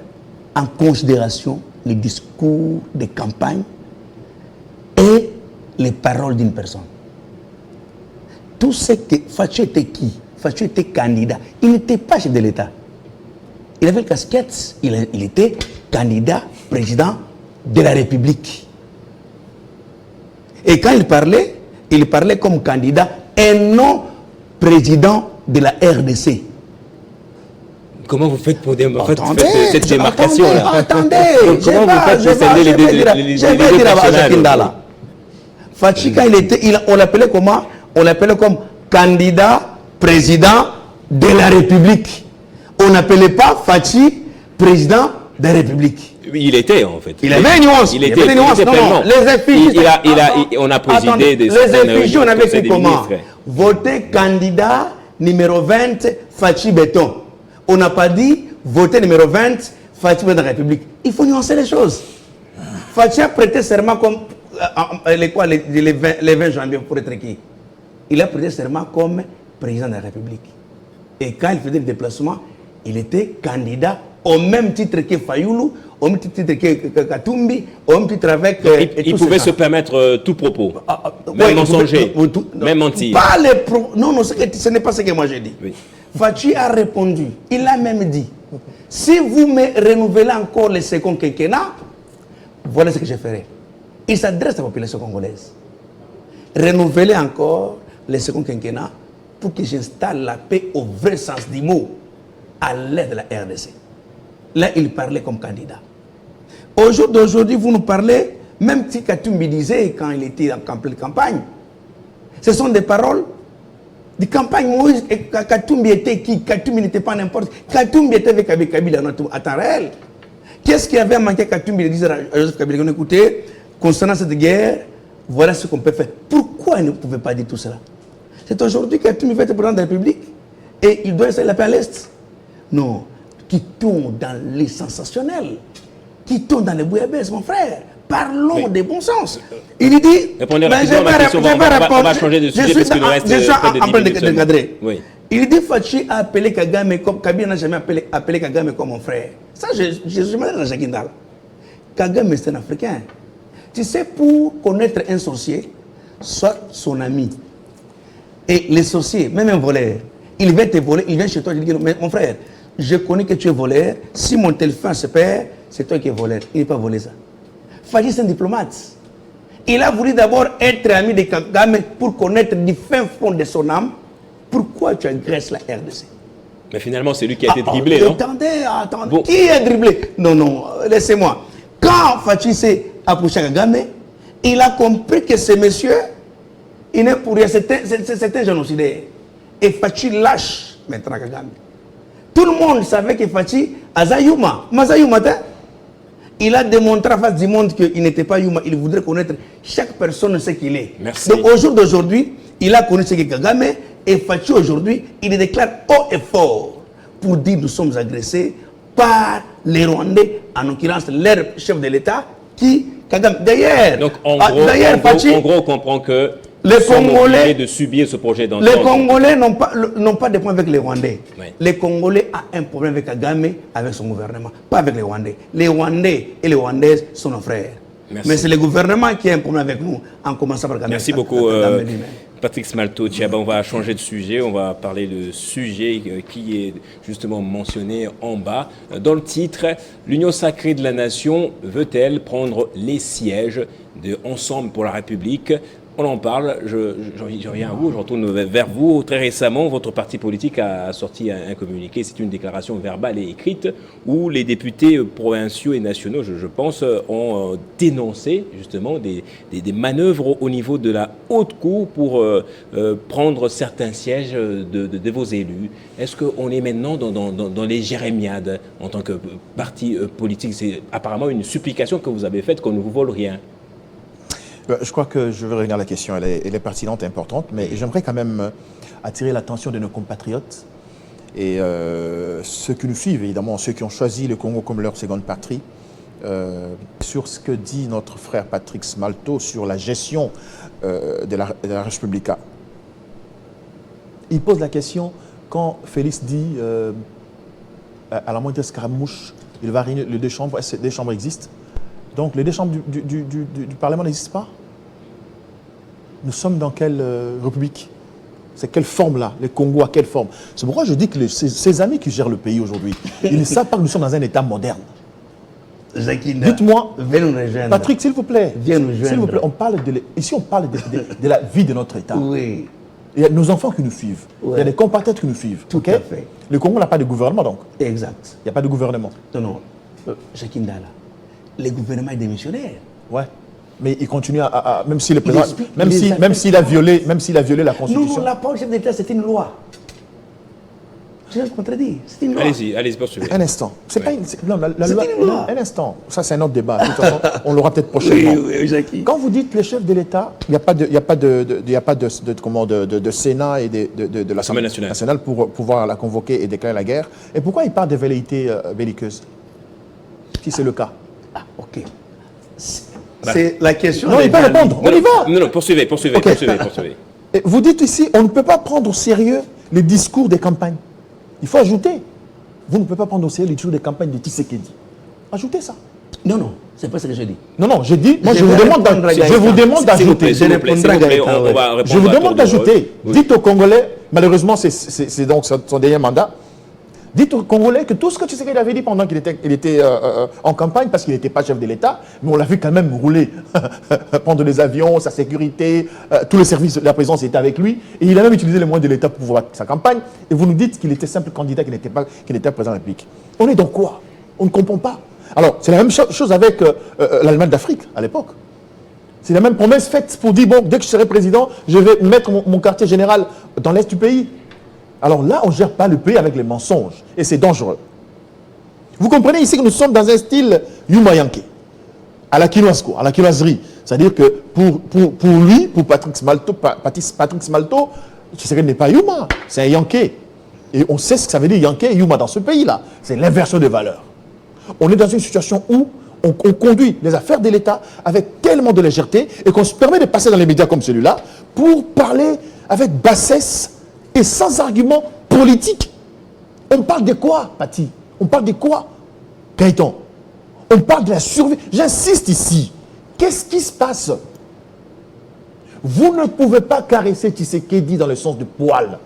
en considération les discours de campagne et les paroles d'une personne. Tout ce que Fachi était qui? Fachi était candidat. Il n'était pas chef de l'État. Il avait une casquette. Il était candidat président de la République. Et quand il parlait comme candidat et non président de la RDC. Comment vous faites pour cette démarcation-là? Attendez, comment vous faites pour scinder les deux personnels? Fachi, quand on l'appelait comment? On l'appelait comme candidat président de la République. On n'appelait pas Fachi président de la République. Il était en fait. Il avait une nuance. Il était une nuance. Non, les effigies. On a présidé des. Les effigies, on avait fait comment? Voter candidat numéro 20, Fachi Béton. On n'a pas dit voter numéro 20, Fachi président de la République. Il faut nuancer les choses. Fachi a prêté serment comme. Les 20 janvier pour être qui? Il a prêté serment comme président de la République. Et quand il faisait le déplacement, il était candidat au même titre que Fayoulou, au même titre que Katumbi, au même titre avec... il pouvait se permettre tout propos, même mensonger, même mentir. Non, ce n'est pas ce que moi j'ai dit. Oui. Fachi a répondu, il a même dit, si vous me renouvelez encore le second quinquennat, voilà ce que je ferai. Il s'adresse à la population congolaise. Renouveler encore le second quinquennat pour que j'installe la paix au vrai sens du mot à l'aide de la RDC. Là, il parlait comme candidat. Au jour d'aujourd'hui, vous nous parlez, même si Katumbi disait quand il était en campagne, ce sont des paroles de campagne. Moïse, Katumbi était qui? Katumbi n'était pas n'importe qui. Katumbi était avec Kabila à temps réel. Qu'est-ce qui avait manqué à Katumbi de dire à Joseph Kabila? Écoutez, concernant cette guerre, voilà ce qu'on peut faire. Pourquoi il ne pouvait pas dire tout cela? C'est aujourd'hui que Katumbi va être président de la République et il doit installer la paix à l'Est. Non, quittons dans les sensationnels, quittons dans les bouillabaisse, mon frère. Parlons des bons sens. Il dit, répondez rapidement à ma question, on va changer de sujet parce qu'il nous reste près de 10 minutes. Oui. Il dit, Fachi a appelé Kagame comme, Kabila n'a jamais appelé Kagame comme mon frère. Ça, je m'adresse à Jacques Ndala. Kagame, c'est un Africain. Tu sais, pour connaître un sorcier, soit son ami. Et les sorciers, même un voleur, il vient te voler, il vient chez toi, il dit, mais mon frère, je connais que tu es voleur, si mon téléphone se perd, c'est toi qui es voleur. Il n'est pas volé ça. Fachi, c'est un diplomate. Il a voulu d'abord être ami de Kagame pour connaître du fin fond de son âme pourquoi tu agresses la RDC. Mais finalement, c'est lui qui a été dribblé, non? Attendez. Bon. Qui est dribblé? Non, laissez-moi. Quand Fachi s'est approché à Kagame, il a compris que ce monsieur, il n'est pour rien. C'est un génocidaire. Et Fachi lâche maintenant Kagame. Tout le monde savait que Fachi a Zayuma. Il a démontré à face du monde qu'il n'était pas Yuma. Il voudrait connaître chaque personne ce qu'il est. Merci. Donc au jour d'aujourd'hui, il a connu ce qu'est Kagame. Et Fachi aujourd'hui, il déclare haut et fort pour dire nous sommes agressés par les Rwandais, en l'occurrence leur chef de l'État, qui Kagame. D'ailleurs, donc en gros, on comprend que les Congolais de subir ce projet d'entente. Les Congolais n'ont pas de problème avec les Rwandais. Oui. Les Congolais ont un problème avec Kagame, avec son gouvernement, pas avec les Rwandais. Les Rwandais et les Rwandaises sont nos frères. Merci. Mais c'est le gouvernement qui a un problème avec nous, en commençant par Kagame. Merci beaucoup, Patrick Smalto. On va changer de sujet. On va parler de sujet qui est justement mentionné en bas. Dans le titre, l'Union sacrée de la nation veut-elle prendre les sièges de Ensemble pour la République On en parle, je reviens à vous, je retourne vers vous. Très récemment, votre parti politique a sorti un communiqué, c'est une déclaration verbale et écrite, où les députés provinciaux et nationaux, je pense, ont dénoncé justement des manœuvres au niveau de la haute cour pour prendre certains sièges de vos élus. Est-ce qu'on est maintenant dans les jérémiades en tant que parti politique? C'est apparemment une supplication que vous avez faite qu'on ne vous vole rien. Je crois que je vais revenir à la question, elle est pertinente et importante, mais j'aimerais quand même attirer l'attention de nos compatriotes et ceux qui nous suivent, évidemment, ceux qui ont choisi le Congo comme leur seconde patrie, sur ce que dit notre frère Patrick Smalto sur la gestion de la Respublica. Il pose la question quand Félix dit à la moindre escarmouche, il va réunir les deux chambres, est-ce que des chambres existent? Donc, les deux chambres du Parlement n'existent pas. Nous sommes dans quelle république? C'est quelle forme là? Les Congos à quelle forme? C'est pourquoi je dis que ces amis qui gèrent le pays aujourd'hui, ils ne savent pas que nous sommes dans un État moderne. Dites-moi, Patrick, s'il vous plaît, viens nous joindre. S'il vous plaît, ici on parle de la vie de notre État. Oui. Il y a nos enfants qui nous suivent. Oui. Il y a des compatriotes qui nous suivent. Tout à fait. Le Congo n'a pas de gouvernement donc. Exact. Il n'y a pas de gouvernement. Non. Jacques Ndala. Le gouvernement est démissionnaire. Ouais. Mais il continue à même si le président, même s'il a violé la Constitution. Non, la parole du chef d'État, c'est une loi. Je le contredis. C'est une loi. Allez-y, poursuivez. Un instant. C'est pas une. Non, la c'est loi. Une loi. Un instant. Ça, c'est un autre débat. De toute façon, on l'aura peut-être prochainement. Oui, Jackie. Quand vous dites les chefs de l'État, il n'y a pas de Sénat et de l'Assemblée nationale pour pouvoir la convoquer et déclarer la guerre. Et pourquoi il parle de velléités belliqueuses, si c'est le cas? Ah, ok. C'est la question. Non, il peut répondre. On y va. Non, poursuivez. Et vous dites ici, on ne peut pas prendre au sérieux les discours des campagnes. Il faut ajouter. Vous ne pouvez pas prendre au sérieux les discours des campagnes de Tshisekedi. Ajoutez ça. Non, c'est pas ce que je dis. Non, j'ai dit, moi je vous demande d'ajouter. Je vous demande d'ajouter. Dites aux Congolais, malheureusement c'est donc son dernier mandat, dites aux Congolais que tout ce que Tshisekedi avait dit pendant qu'il était en campagne, parce qu'il n'était pas chef de l'État, mais on l'a vu quand même rouler, prendre des avions, sa sécurité, tous les services de la présidence étaient avec lui, et il a même utilisé les moyens de l'État pour pouvoir sa campagne, et vous nous dites qu'il était simple candidat, qu'il n'était pas président de la République. On est dans quoi? On ne comprend pas. Alors, c'est la même chose avec l'Allemagne d'Afrique, à l'époque. C'est la même promesse faite pour dire, bon, dès que je serai président, je vais mettre mon quartier général dans l'Est du pays. Alors là, on ne gère pas le pays avec les mensonges. Et c'est dangereux. Vous comprenez ici que nous sommes dans un style Yuma-Yankee, à la quinoiserie. C'est-à-dire que pour lui, pour Patrick Smalto, Tshisekedi n'est pas Yuma, c'est un Yankee. Et on sait ce que ça veut dire Yankee et Yuma dans ce pays-là. C'est l'inversion des valeurs. On est dans une situation où on conduit les affaires de l'État avec tellement de légèreté et qu'on se permet de passer dans les médias comme celui-là pour parler avec bassesse et sans argument politique. On parle de quoi, Pati? On parle de quoi, Gaëtan? On parle de la survie. J'insiste ici. Qu'est-ce qui se passe? Vous ne pouvez pas caresser Tshisekedi dans le sens du poil.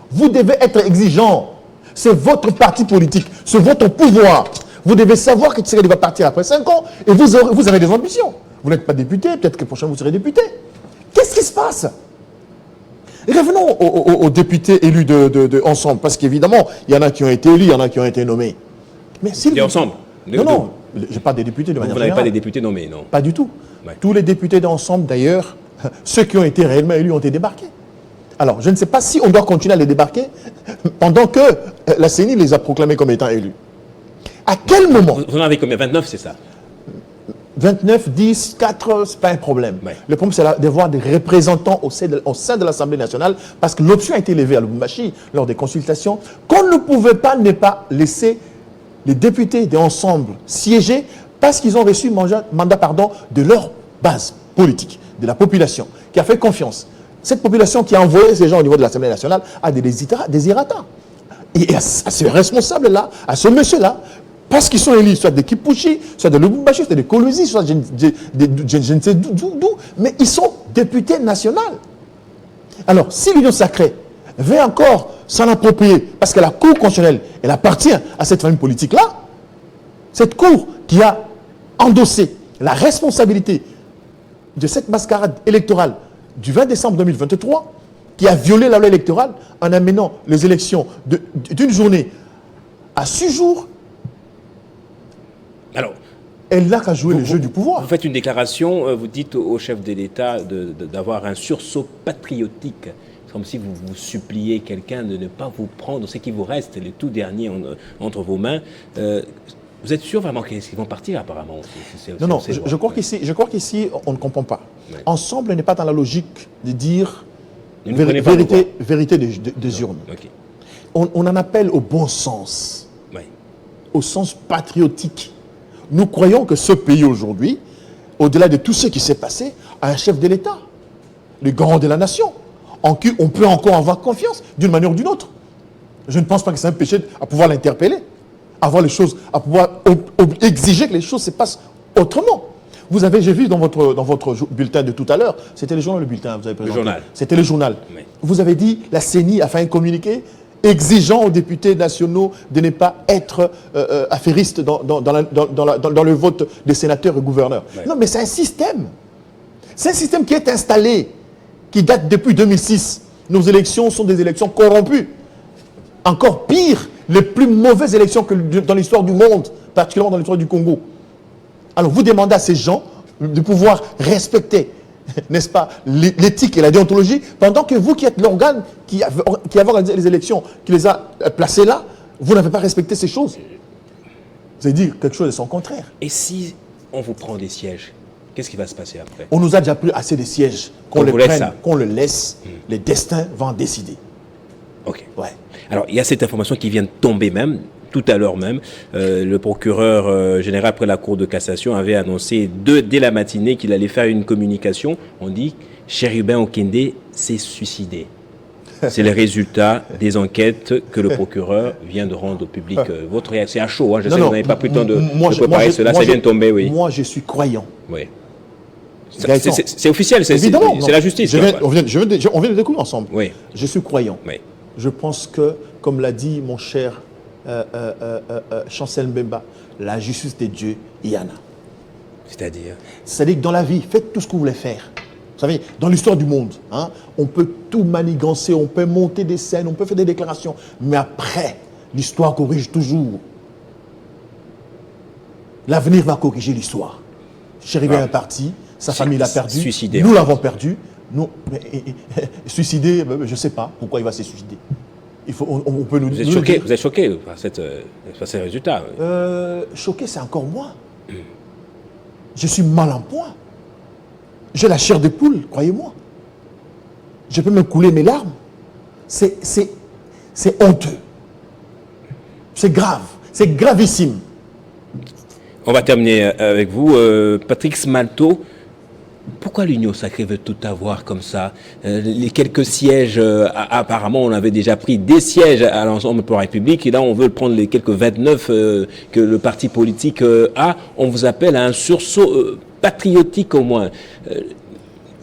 Vous devez être exigeant. C'est votre parti politique. C'est votre pouvoir. Vous devez savoir que Tshisekedi va partir après 5 ans et vous avez des ambitions. Vous n'êtes pas député, peut-être que prochainement vous serez député. Qu'est-ce qui se passe? Revenons aux députés élus de Ensemble, parce qu'évidemment, il y en a qui ont été élus, il y en a qui ont été nommés. Mais s'ils Ensemble? Non, je parle des députés de manière générale. Vous n'avez pas des députés nommés, non? Pas du tout. Ouais. Tous les députés d'Ensemble, d'ailleurs, ceux qui ont été réellement élus ont été débarqués. Alors, je ne sais pas si on doit continuer à les débarquer pendant que la CENI les a proclamés comme étant élus. À quel moment? Vous en avez combien? 29, c'est ça? 29, 10, 4, ce n'est pas un problème. Ouais. Le problème, c'est d'avoir des représentants au sein de l'Assemblée nationale, parce que l'option a été levée à Lubumbashi lors des consultations, qu'on ne pouvait pas ne pas laisser les députés d'Ensemble siéger parce qu'ils ont reçu mandat de leur base politique, de la population, qui a fait confiance. Cette population qui a envoyé ces gens au niveau de l'Assemblée nationale a des désirata. Et à ce responsable-là, à ce monsieur-là, parce qu'ils sont élus, soit de Kipushi, soit de Lubumbashi, soit de Kolwezi, soit je ne sais d'où, mais ils sont députés nationaux. Alors, si l'Union sacrée veut encore s'en approprier, parce que la Cour constitutionnelle, elle appartient à cette famille politique-là, cette Cour qui a endossé la responsabilité de cette mascarade électorale du 20 décembre 2023 qui a violé la loi électorale en amenant les élections d'une journée à 6 jours. Alors, elle n'a qu'à jouer le jeu du pouvoir. Vous faites une déclaration, vous dites au chef de l'État d'avoir un sursaut patriotique. C'est comme si vous vous suppliez quelqu'un de ne pas vous prendre ce qui vous reste, les tout derniers entre vos mains. Vous êtes sûr vraiment qu'ils vont partir apparemment aussi? Non, je crois qu'ici, on ne comprend pas. Ouais. Ensemble n'est pas dans la logique de dire vérité des urnes. Okay. On en appelle au bon sens, au sens patriotique. Nous croyons que ce pays aujourd'hui, au-delà de tout ce qui s'est passé, a un chef de l'État, le grand de la nation, en qui on peut encore avoir confiance d'une manière ou d'une autre. Je ne pense pas que c'est un péché à pouvoir l'interpeller, avoir les choses, à pouvoir exiger que les choses se passent autrement. Vous avez, j'ai vu dans votre bulletin de tout à l'heure, c'était le journal, le bulletin, vous avez présenté. Le journal. C'était le journal. Oui. Vous avez dit, la CENI a fait un communiqué exigeant aux députés nationaux de ne pas être affairistes dans le vote des sénateurs et gouverneurs. Oui. Non, mais c'est un système. C'est un système qui est installé, qui date depuis 2006. Nos élections sont des élections corrompues. Encore pire, les plus mauvaises élections que dans l'histoire du monde, particulièrement dans l'histoire du Congo. Alors vous demandez à ces gens de pouvoir respecter, n'est-ce pas, l'éthique et la déontologie, pendant que vous qui êtes l'organe qui a organisé les élections, qui les a placés là, vous n'avez pas respecté ces choses. Vous allez dire quelque chose de son contraire. Et si on vous prend des sièges, qu'est-ce qui va se passer après? On nous a déjà pris assez de sièges, qu'on les prenne, qu'on le laisse, les destins vont en décider. Ok. Ouais. Alors, il y a cette information qui vient de tomber même, tout à l'heure même. Le procureur général après la Cour de cassation avait annoncé dès la matinée qu'il allait faire une communication. On dit Chérubin Okende s'est suicidé. C'est le résultat des enquêtes que le procureur vient de rendre au public. Votre réaction, c'est à chaud, hein, je sais que vous n'avez pas pris le temps de préparer cela, ça vient de tomber, oui. Moi, je suis croyant. Oui. C'est officiel, c'est la justice. On vient de découvrir ensemble. Oui. Je suis croyant. Oui. Je pense que, comme l'a dit mon cher Chancel Mbemba, la justice de Dieu, il y en a. C'est-à-dire que dans la vie, faites tout ce que vous voulez faire. Vous savez, dans l'histoire du monde, hein, on peut tout manigancer, on peut monter des scènes, on peut faire des déclarations, mais après, l'histoire corrige toujours. L'avenir va corriger l'histoire. Chérubin est parti, sa famille l'a perdu, suicidé, nous l'avons perdu. Suicidé, je ne sais pas pourquoi il va se suicider. On peut nous Vous êtes choqué par ces résultats? Choqué, c'est encore moi. Je suis mal en point. J'ai la chair de poule, croyez-moi. Je peux me couler mes larmes. C'est honteux. C'est grave. C'est gravissime. On va terminer avec vous. Patrick Smalto. Pourquoi l'Union sacrée veut tout avoir comme ça? Les quelques sièges, apparemment, on avait déjà pris des sièges à l'Ensemble pour la République, et là, on veut prendre les quelques 29 que le parti politique a. On vous appelle à un sursaut patriotique au moins.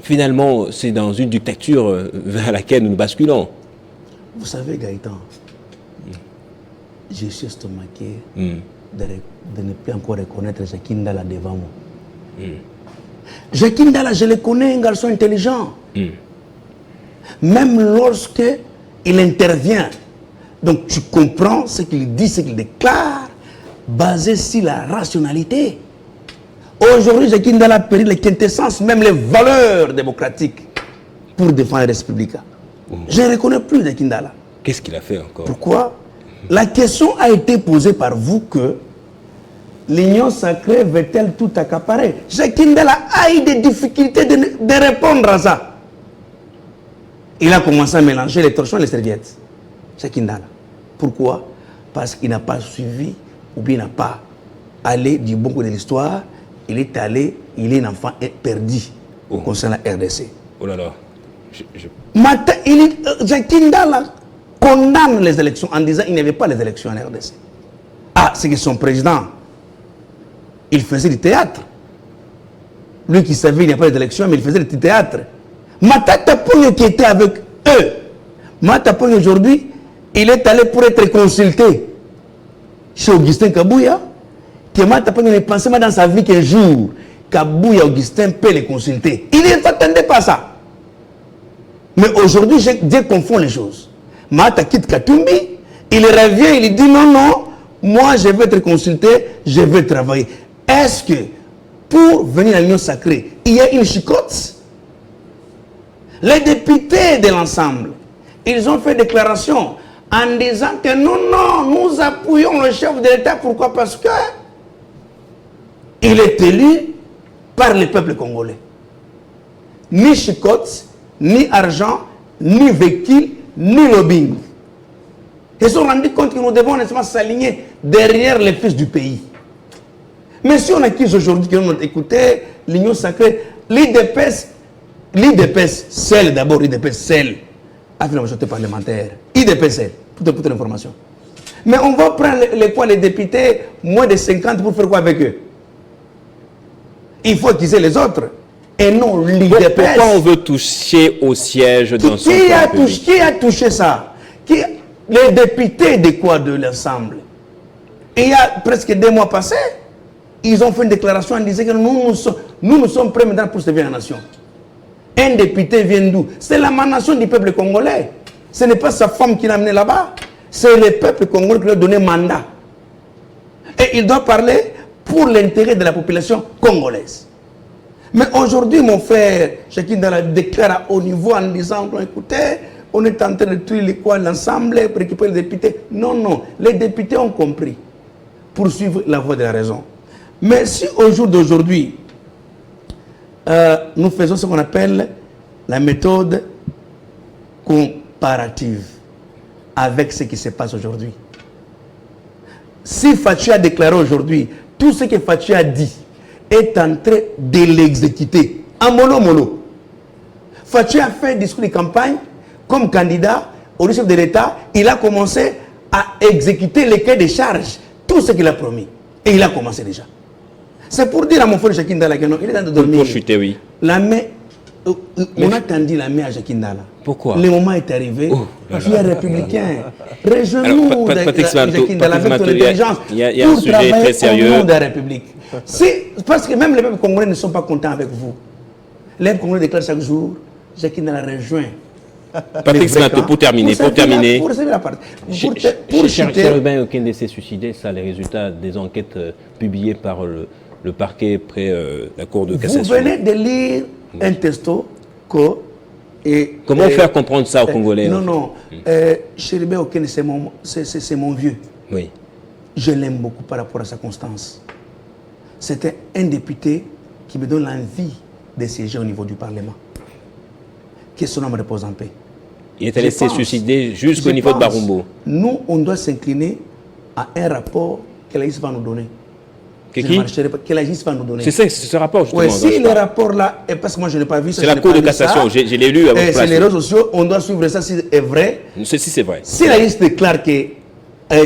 Finalement, c'est dans une dictature vers laquelle nous basculons. Vous savez, Gaëtan, je suis estomaqué de ne plus encore reconnaître Jacques Ndala devant moi. Jacques Ndala, je le connais, un garçon intelligent. Même lorsque il intervient, donc tu comprends ce qu'il dit, ce qu'il déclare, basé sur la rationalité. Aujourd'hui, Jacques Ndala a perdu les quintessences, même les valeurs démocratiques, pour défendre les républicains. Je ne reconnais plus Jacques Ndala. Qu'est-ce qu'il a fait encore? Pourquoi? La question a été posée par vous que l'Union sacrée veut-elle tout accaparer? Jacques Ndala a eu des difficultés de répondre à ça. Il a commencé à mélanger les torchons et les serviettes. Jacques Ndala. Pourquoi? Parce qu'il n'a pas suivi ou bien n'a pas allé du bon côté de l'histoire. Il est allé, il est un enfant perdu concernant la RDC. Oh là là. Jacques Ndala condamne les élections en disant qu'il n'y avait pas les élections en RDC. Ah, c'est que son président, il faisait du théâtre. Lui qui savait qu'il n'y a pas d'élection, mais il faisait du théâtre. Matata Pogno qui était avec eux, Matata Pogno aujourd'hui, il est allé pour être consulté chez Augustin Kabouya, que Matata Pogno ne pensait pas dans sa vie qu'un jour, Kabouya Augustin peut les consulter. Il ne s'attendait pas à ça. Mais aujourd'hui, Dieu confond les choses. Mata quitte Katumbi, il revient, il dit non, non, moi je vais être consulté, je vais travailler. Est-ce que pour venir à l'Union sacrée, il y a une chicotte? Les députés de l'ensemble, ils ont fait déclaration en disant que non, non, nous appuyons le chef de l'État. Pourquoi? Parce que il est élu par le peuple congolais. Ni chicotte, ni argent, ni véhicule, ni lobbying. Ils se sont rendus compte que nous devons nécessairement s'aligner derrière les fils du pays. Mais si on accuse aujourd'hui que nous écoutez l'Union sacrée, l'IDPS, celle d'abord, l'IDPS, celle, avec la majorité parlementaire. IDPS, celle, pour toute l'information. Mais on va prendre les députés, moins de 50 pour faire quoi avec eux? Il faut accuser les autres. Et non l'IDPS. Pourquoi on veut toucher au siège dans son pays? Qui a touché ça? Les députés de quoi de l'ensemble? Et il y a presque 2 mois passés, ils ont fait une déclaration en disant que nous sommes prêts maintenant pour servir la nation. Un député vient d'où? C'est l'émanation du peuple congolais. Ce n'est pas sa femme qui l'a amené là-bas. C'est le peuple congolais qui lui a donné mandat. Et il doit parler pour l'intérêt de la population congolaise. Mais aujourd'hui, mon frère Jacques Ndala déclare à haut niveau en disant, écoutez, on est en train de tuer l'ensemble pour récupérer les députés. Non, non, les députés ont compris pour suivre la voie de la raison. Mais si au jour d'aujourd'hui, nous faisons ce qu'on appelle la méthode comparative avec ce qui se passe aujourd'hui. Si Fachi a déclaré aujourd'hui, tout ce que Fachi a dit est en train de l'exécuter en mollo. Fachi a fait un discours de campagne comme candidat au chef de l'État. Il a commencé à exécuter les cahiers de charges, tout ce qu'il a promis. Et il a commencé déjà. C'est pour dire à mon frère Jacques Ndala qu'il est en train de dormir. Pour chuter, oui. La main, on a tendu la main à Jacques Ndala. Pourquoi? Le moment est arrivé. Tu es républicain. Rejoins-nous Jacques Ndala avec ton intelligence il y a un sujet très sérieux. Au nom de la République. Parce que même les peuples congolais ne sont pas contents avec vous. Les peuples congolais déclarent chaque jour, Jacques Ndala rejoint. Patrick Smato, pour terminer. Pour recevoir la partie. Pour Chérubin Okende s'est suicidé, ça, les résultats des enquêtes publiées par le parquet près la Cour de cassation. Vous venez de lire un texto Comment faire comprendre ça aux Congolais? Non. Chérubin Okende, c'est mon vieux. Oui. Je l'aime beaucoup par rapport à sa constance. C'était un député qui me donne l'envie de siéger au niveau du Parlement. Que son homme repose en paix. Il était laissé suicider jusqu'au niveau de Barumbo. Nous, on doit s'incliner à un rapport que la justice va nous donner. Que la justice va nous donner. C'est ce rapport, justement. Oui, si le rapport-là, parce que moi je n'ai pas vu ça. C'est la Cour de cassation, je l'ai lu à votre place. C'est les réseaux sociaux, on doit suivre ça si c'est vrai. Si c'est vrai. Si la justice déclare que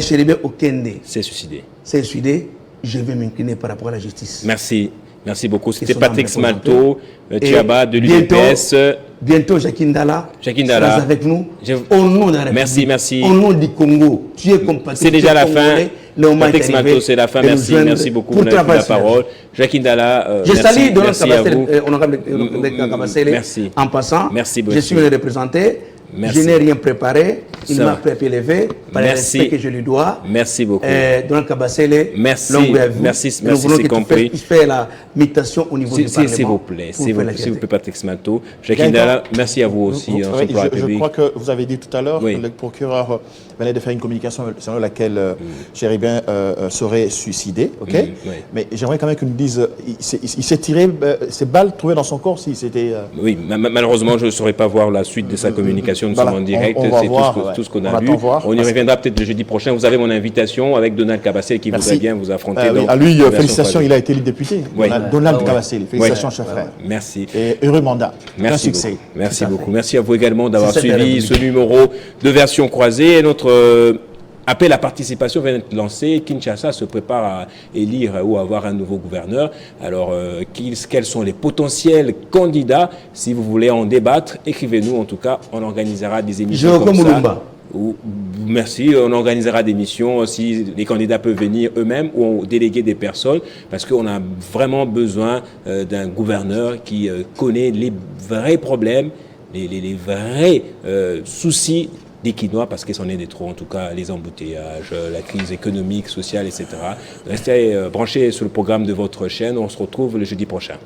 Chérubin Okende s'est suicidé, je vais m'incliner par rapport à la justice. Merci beaucoup. C'était Patrick Smalto, Tiaba de l'UDPS. Bientôt, Jacques Ndala sera avec nous. Au nom de la République. Merci. Au nom du Congo. Tu es compatriote. C'est déjà la fin. Patrick Smalto, c'est la fin. Merci beaucoup. Vous avez pris la parole. Jacques Ndala, je salue merci à vous. Merci. En passant, merci beaucoup. Je suis venu le représenter. Merci. Je n'ai rien préparé. Il m'a pris à pied levé par le respect que je lui dois. Merci beaucoup. Donald Kabasele, merci, c'est compris. Il fait la mutation au niveau du Parlement. S'il vous plaît, Patrick Smalto. Jacques Ndala, merci à vous aussi. Je crois que vous avez dit tout à l'heure que le procureur venait de faire une communication selon laquelle Chérubin serait suicidé. Mais j'aimerais quand même qu'il nous dise, il s'est tiré ses balles trouvées dans son corps si c'était... Oui, malheureusement, je ne saurais pas voir la suite de sa communication. Nous sommes en direct, c'est tout ce qu'on a vu. On y reviendra peut-être le jeudi prochain. Vous avez mon invitation avec Donald Kabasele qui voudrait bien vous affronter. À lui, félicitations, il a été député. Donald Kabasele, félicitations, cher frère. Merci. Et heureux mandat. Merci. Un succès. Merci beaucoup. Merci à vous également d'avoir suivi ce numéro de Version Croisée. Et notre appel à participation vient d'être lancé. Kinshasa se prépare à élire ou à avoir un nouveau gouverneur. Alors, quels sont les potentiels candidats? Si vous voulez en débattre, écrivez-nous. En tout cas, on organisera des émissions comme ça. Merci, on organisera des missions si les candidats peuvent venir eux-mêmes ou déléguer des personnes parce qu'on a vraiment besoin d'un gouverneur qui connaît les vrais problèmes les vrais soucis des Kinois, parce que c'en est des trop, en tout cas, les embouteillages, la crise économique, sociale, etc. Restez branchés sur le programme de votre chaîne. On se retrouve le jeudi prochain.